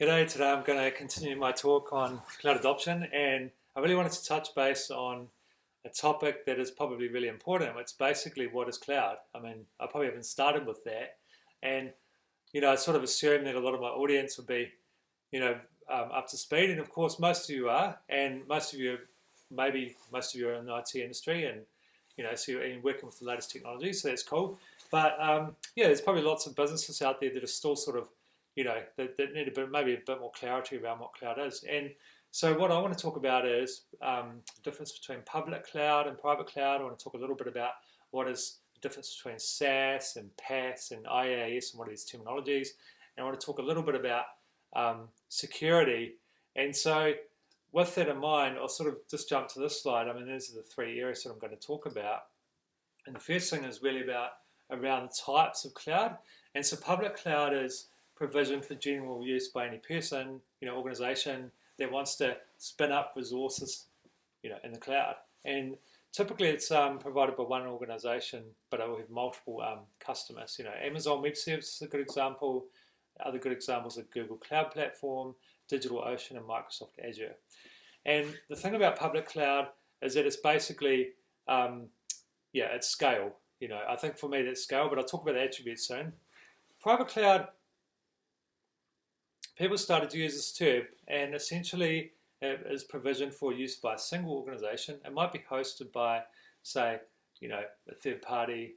G'day, today I'm going to continue my talk on cloud adoption, and I really wanted to touch base on a topic that is probably really important. It's basically what is cloud. I mean, I probably haven't started with that, and I sort of assume that a lot of my audience would be, you know, up to speed, and of course most of you are, and maybe most of you are in the IT industry, and so you're working with the latest technology, so that's cool. But yeah, there's probably lots of businesses out there that are still sort of that need maybe a bit more clarity around what cloud is. And so what I want to talk about is the difference between public cloud and private cloud. I want to talk a little bit about what is the difference between SaaS and PaaS and IaaS and what are these terminologies. And I want to talk a little bit about security. And so with that in mind, I'll sort of just jump to this slide. I mean, these are the three areas that I'm going to talk about. And the first thing is really around the types of cloud. And so public cloud is provision for general use by any person, organization that wants to spin up resources, in the cloud. And typically it's provided by one organization, but it will have multiple customers. Amazon Web Services is a good example. Other good examples are Google Cloud Platform, DigitalOcean, and Microsoft Azure. And the thing about public cloud is that it's basically, it's scale. I think for me that's scale, but I'll talk about the attributes soon. Private cloud, people started to use this term, and essentially it is provision for use by a single organization. It might be hosted by, say, a third party.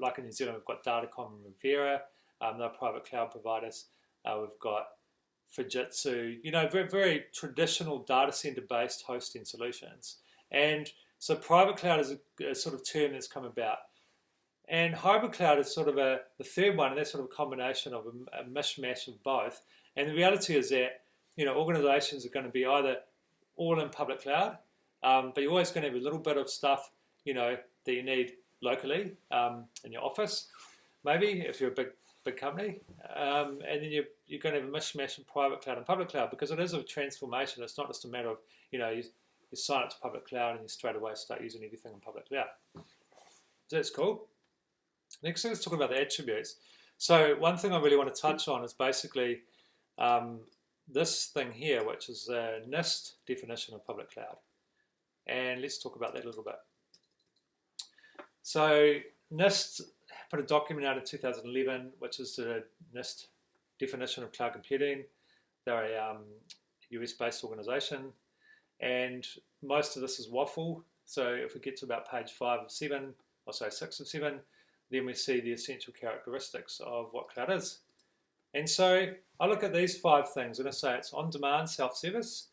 Like in New Zealand, we've got Datacom and Rivera. They're private cloud providers. We've got Fujitsu, very, very traditional data center based hosting solutions. And so private cloud is a sort of term that's come about. And hybrid cloud is sort of the third one, and that's sort of a combination of a mishmash of both. And the reality is that, organizations are going to be either all in public cloud, but you're always going to have a little bit of stuff, that you need locally in your office, maybe if you're a big company. And then you're going to have a mishmash in private cloud and public cloud, because it is a transformation. It's not just a matter of, you sign up to public cloud and you straight away start using everything in public cloud. So that's cool. Next thing, let's talk about the attributes. So one thing I really want to touch on is basically this thing here, which is a NIST definition of public cloud. And let's talk about that a little bit. So NIST put a document out in 2011, which is the NIST definition of cloud computing. They're a US-based organization, and most of this is waffle. So if we get to about page 5 of 7, or sorry, 6 of 7, then we see the essential characteristics of what cloud is. And so I look at these 5 things and I say it's on-demand self-service,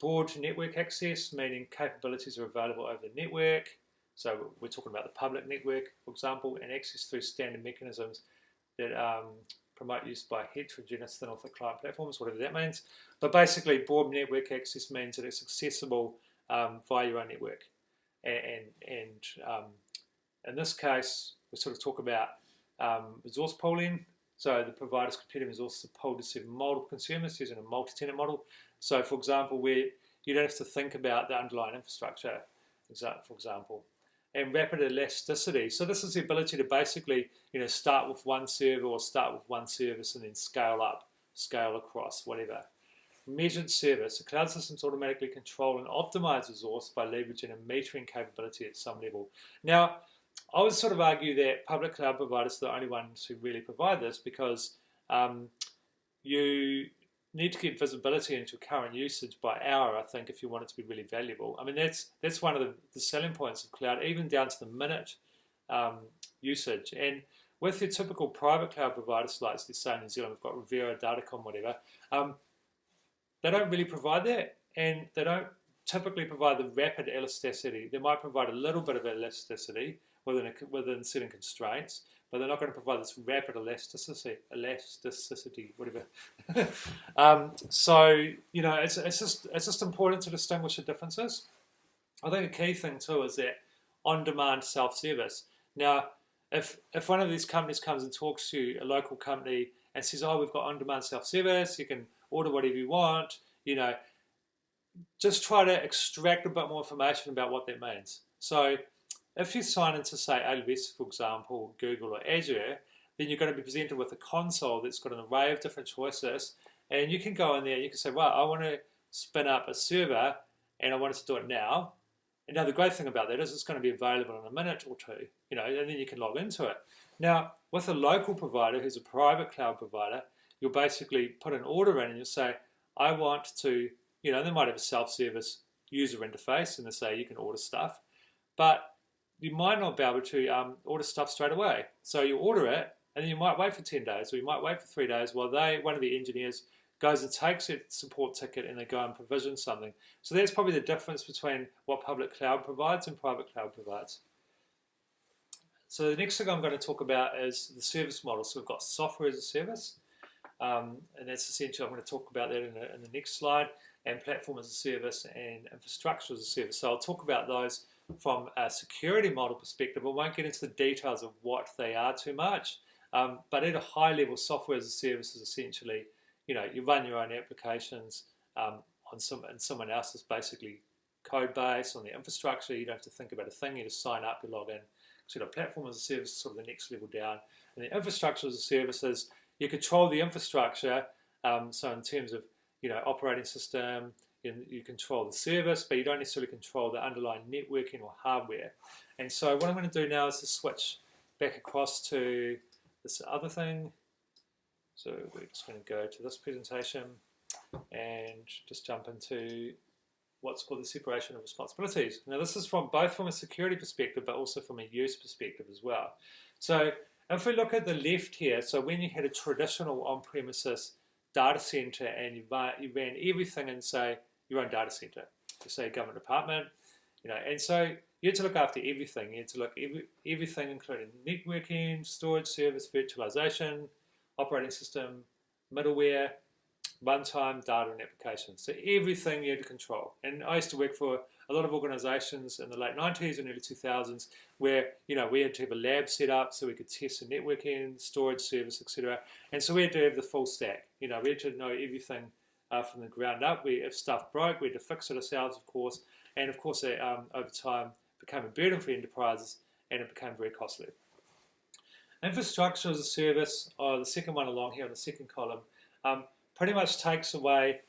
broad network access, meaning capabilities are available over the network. So we're talking about the public network, for example, and access through standard mechanisms that promote use by heterogeneous thin or thick client platforms, whatever that means. But basically, broad network access means that it's accessible via your own network. And in this case, we sort of talk about resource pooling. So the provider's computing resources are pooled to serve multiple consumers using a multi-tenant model. So for example, where you don't have to think about the underlying infrastructure, for example. And rapid elasticity. So this is the ability to basically, start with one server or start with one service and then scale up, scale across, whatever. Measured service. The cloud systems automatically control and optimize resource by leveraging a metering capability at some level. Now, I would sort of argue that public cloud providers are the only ones who really provide this, because you need to get visibility into current usage by hour, I think, if you want it to be really valuable. I mean, that's one of the selling points of cloud, even down to the minute usage. And with your typical private cloud providers, like let's say in New Zealand, we've got Rivera, Datacom, whatever, they don't really provide that, and they don't typically provide the rapid elasticity. They might provide a little bit of elasticity within certain constraints, but they're not going to provide this rapid elasticity, whatever. So it's just important to distinguish the differences. I think a key thing too is that on-demand self-service. Now, if one of these companies comes and talks to a local company and says, "Oh, we've got on-demand self-service, you can order whatever you want," just try to extract a bit more information about what that means. So if you sign into, say, AWS, for example, Google or Azure, then you're going to be presented with a console that's got an array of different choices, And you can go in there, you can say, well, I want to spin up a server and I want us to do it now. And now the great thing about that is it's going to be available in a minute or two, and then you can log into it. Now, with a local provider who's a private cloud provider, you'll basically put an order in and you'll say, I want to, they might have a self-service user interface and they say you can order stuff, but you might not be able to order stuff straight away. So you order it and then you might wait for 10 days or you might wait for 3 days while one of the engineers goes and takes a support ticket and they go and provision something. So that's probably the difference between what public cloud provides and private cloud provides. So the next thing I'm going to talk about is the service model. So we've got software as a service, and that's essentially, I'm going to talk about that in the next slide, and platform as a service and infrastructure as a service. So I'll talk about those from a security model perspective. I won't get into the details of what they are too much, but at a high level, software as a service is essentially, you run your own applications on someone else's basically code base on the infrastructure. You don't have to think about a thing. You just sign up, you log in. So the platform as a service is sort of the next level down. And the infrastructure as a service is you control the infrastructure. So in terms of operating system, you control the service, but you don't necessarily control the underlying networking or hardware. And so what I'm going to do now is to switch back across to this other thing. So we're just going to go to this presentation and just jump into what's called the separation of responsibilities. Now this is both from a security perspective, but also from a use perspective as well. So if we look at the left here, so when you had a traditional on-premises data center and you ran everything in, say, your own data center, say a government department, and so you had to look after everything. You had to look everything, including networking, storage service, virtualization, operating system, middleware, runtime, data, and applications. So everything you had to control. And I used to work for a lot of organizations in the late 90s and early 2000s where, we had to have a lab set up so we could test the networking, storage service, etc. And so we had to have the full stack. We had to know everything from the ground up. If stuff broke, we had to fix it ourselves, of course. And of course, it, over time, became a burden for enterprises and it became very costly. Infrastructure as a service, the second one along here in the second column, pretty much takes away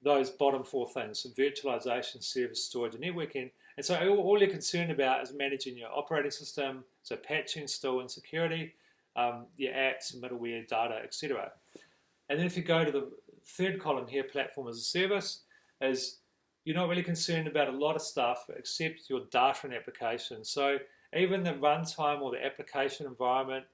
those bottom four things: so virtualization, service, storage, and networking. And so all you're concerned about is managing your operating system, so patching, still, and security, your apps, middleware, data, etc. And then if you go to the third column here, platform as a service, is you're not really concerned about a lot of stuff except your data and application. So even the runtime or the application environment,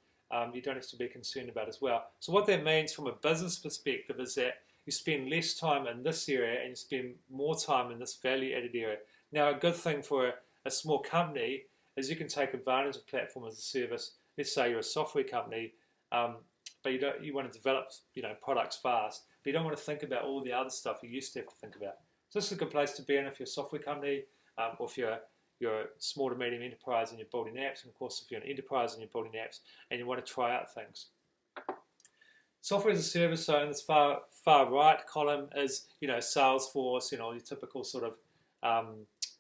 you don't have to be concerned about as well. So what that means from a business perspective is that you spend less time in this area and you spend more time in this value-added area. Now, a good thing for a small company is you can take advantage of platform as a service. Let's say you're a software company, but you want to develop products fast, but you don't want to think about all the other stuff you used to have to think about. So this is a good place to be in if you're a software company, or if you're a small to medium enterprise and you're building apps, and of course if you're an enterprise and you're building apps and you want to try out things. Software as a service, so in this far right column is Salesforce, your typical sort of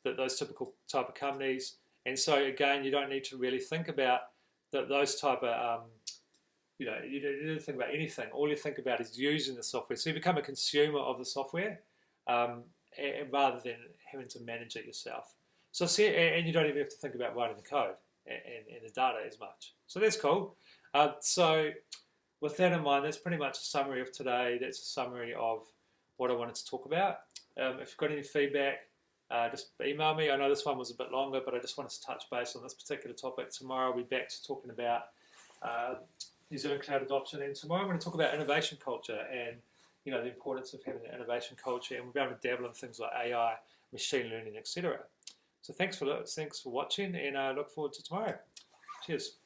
those typical type of companies. And so again, you don't need to really think about those type of you don't think about anything. All you think about is using the software. So you become a consumer of the software rather than having to manage it yourself. So and you don't even have to think about writing the code and the data as much. So that's cool. So with that in mind, that's pretty much a summary of today. That's a summary of what I wanted to talk about. If you've got any feedback, just email me. I know this one was a bit longer, but I just wanted to touch base on this particular topic. Tomorrow I'll be back to talking about New Zealand cloud adoption, and tomorrow I'm going to talk about innovation culture and the importance of having an innovation culture, and we'll be able to dabble in things like AI, machine learning, etc. So thanks for watching, and I look forward to tomorrow. Cheers.